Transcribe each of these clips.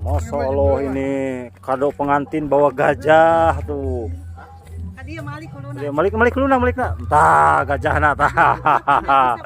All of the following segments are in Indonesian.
Masya Allah, ini kado pengantin bawa gajah tuh. Dia malik lu nak. Tah gajah nak tah.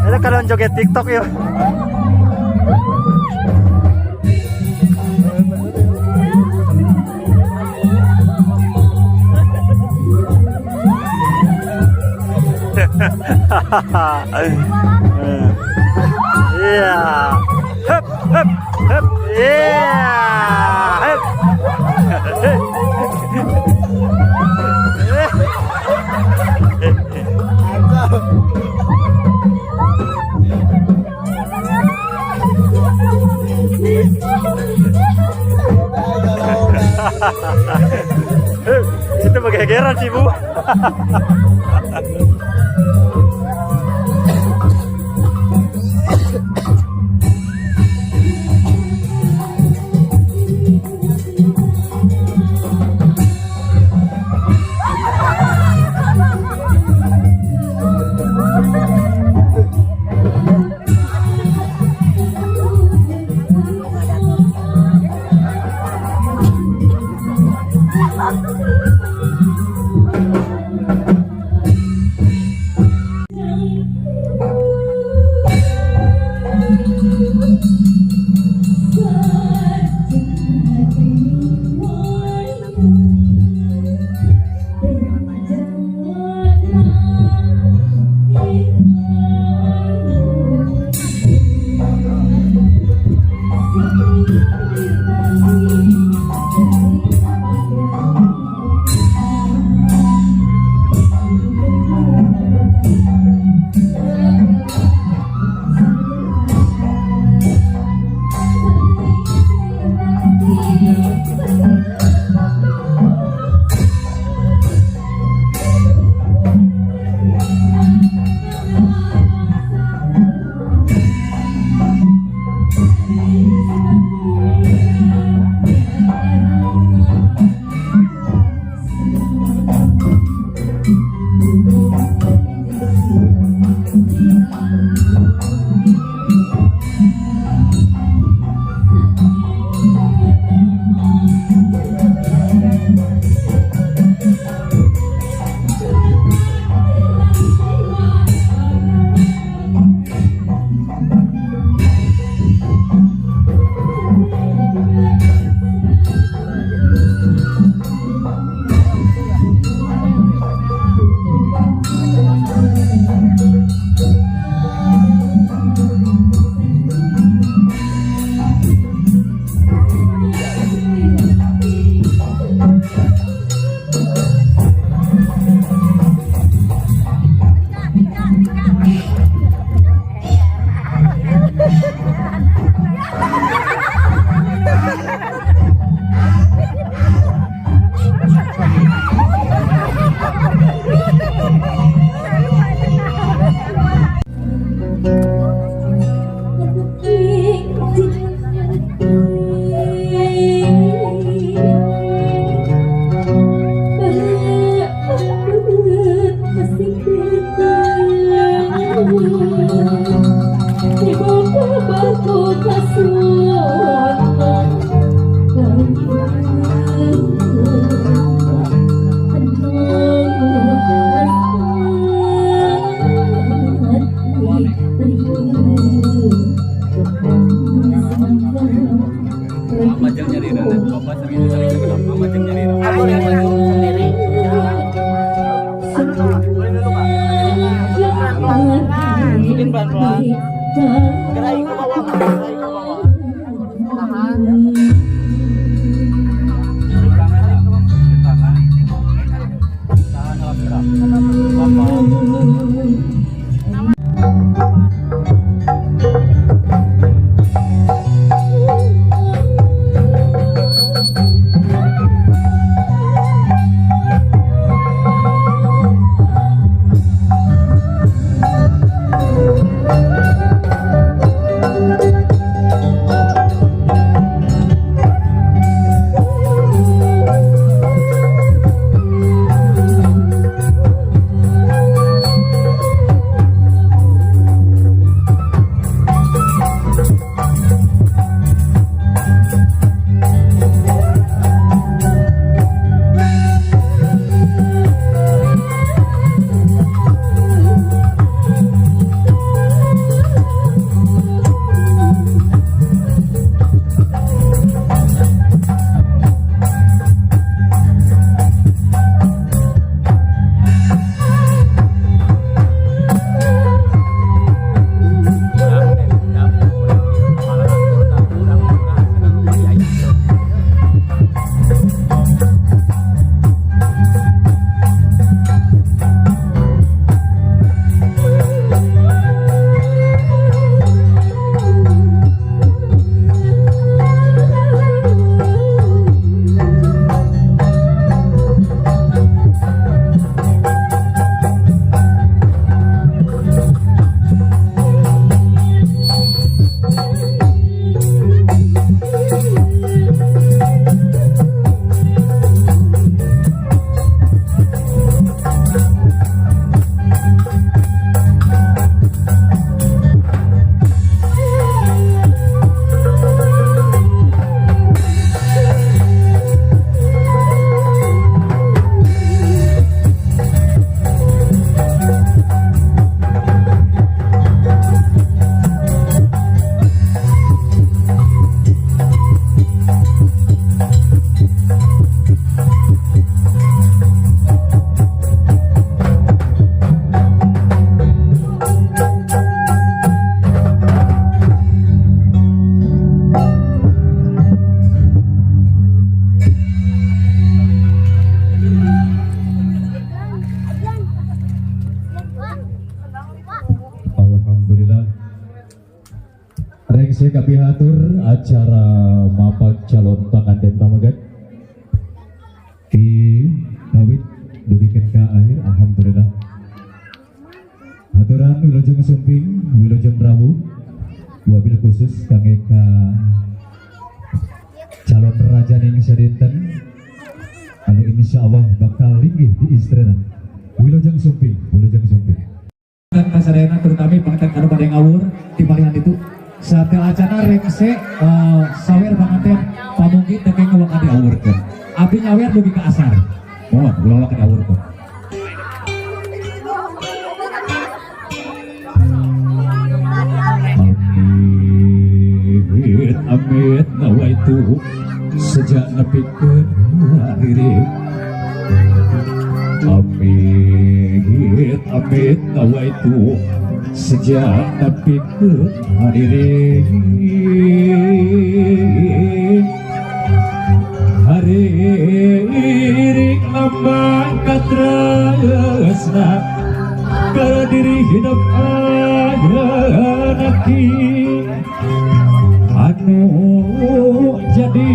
Ada kan joget TikTok ya. Iya. Hep hep hep. Iya. Hep. Itu bergegeran sih Bu. Masukin pelan-pelan. Gerai ke bawah, gerai ke bawah. Tahan. Tahan dalam gerak. Rengse kapihatur acara mapak calon panganten pamagat di kawit dugikeun ka akhir. Alhamdulillah aturan wilujeng sumping wilujeng rawu wabil khusus kangge ka calon raja ning sadinten anu insyaallah bakal linggih di istana wilujeng sumping kasadayana terutama panganten kanu bade ngawur di palihan itu saat acara rengse sawer panganten pamungkin teu ngawak diawurkeun abdi nyawer dugi ka asar mohon ulah wak diawurkeun. Amit nawaitu sejak nepikeun hadirin. Amit nawaitu sejak nepikeun hadirin. Hadirin lambang katresna ke diri hidup anaki anu jadi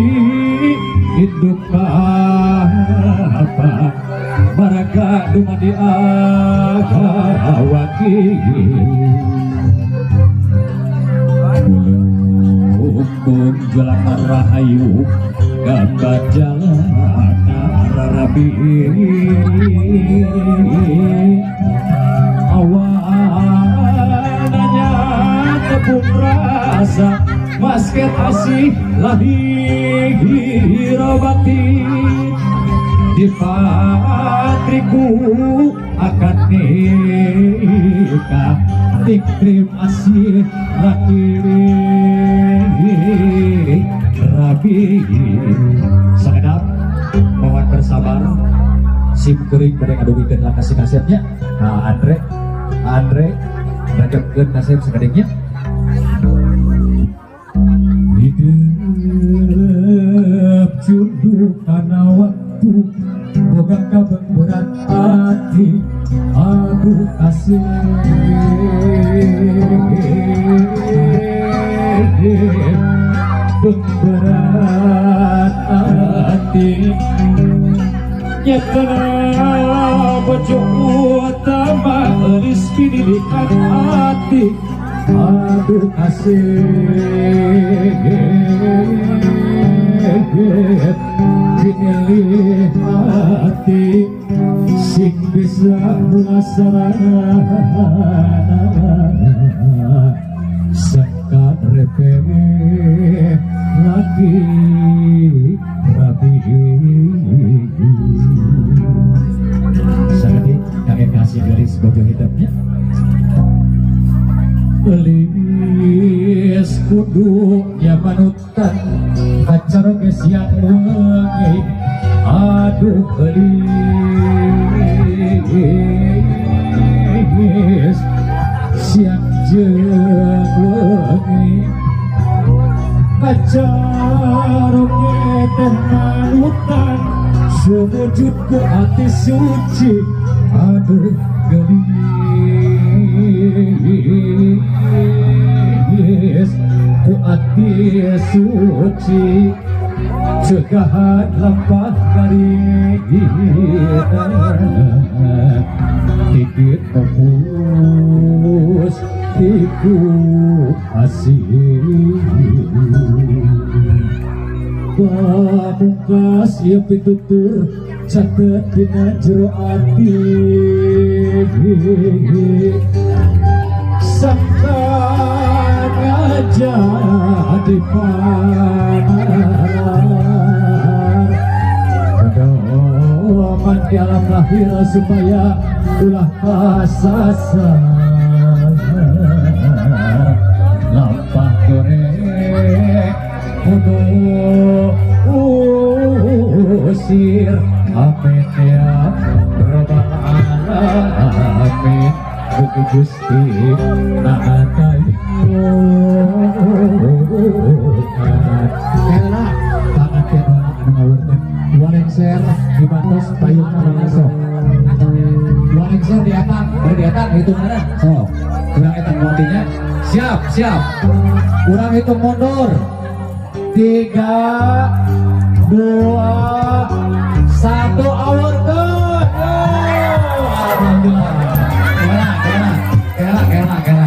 hidup apa maraga dumadi agawaki bulung jalan rahayu gambar jalan rarabi awananya tepung rasa basket asih lahir batin di patriku akan nikah iklim asih lakiri rabi sekedap mohon bersabar sim kuring pada ngadugikeun kasih kasetnya. Nah Andre rajapkeun nasib sakadengnya hidup junduh kana waktu boga kabeh berat hati aduh kasih berat hati nyatana bojo utama geus pilihan hati aduh kasih pilih hati sing bisa melaksanakan sekat repeh lagi rapi sakit kakek kasih garis bojo hitamnya gelis kudu ya manutan kacar geus yang wengi aduh gelis siang jeung wengi kacar teh manutan sumujud ku hati suci aduh gelis ku hati suci cegahan lampah garita titik fokus tiku asih pamungkas ieu pitutur catet dina jero ati sangkan aja di panar pedoman di alam lahir supaya ulah kasasar lampah goreng kudu usir amin ya robbal alamin kudu Gusti naatay kela tangan kena anu ngawurkeun wareng ser dibantos payung langsung wareng ser di atas hitunganna sok kurang eta motinya siap kurang hitung mundur 3 2 1 awurkeun alhamdulillah kela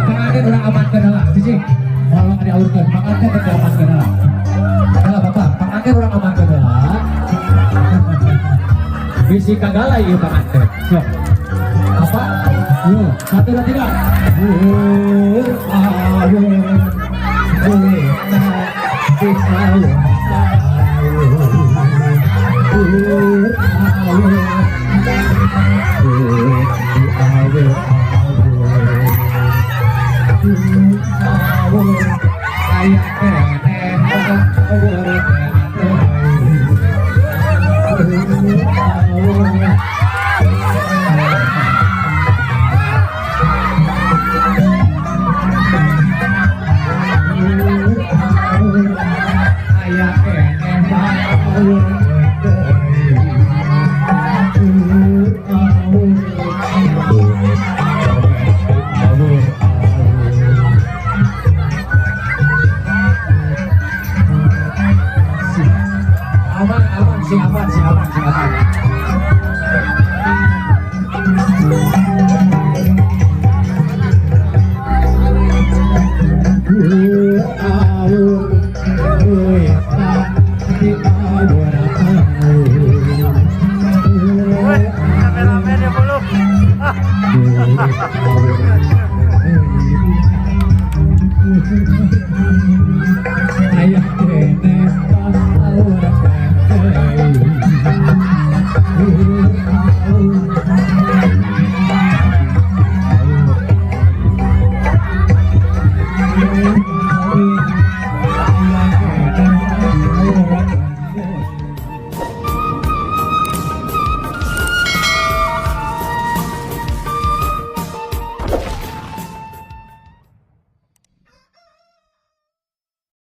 pangake urang amankeun heula cicing kalau ada awurkeun pangake teh amankeun heula kela bapak pangake urang amankeun heula bisi kagala ieu pangake sok apa yo 1 2 3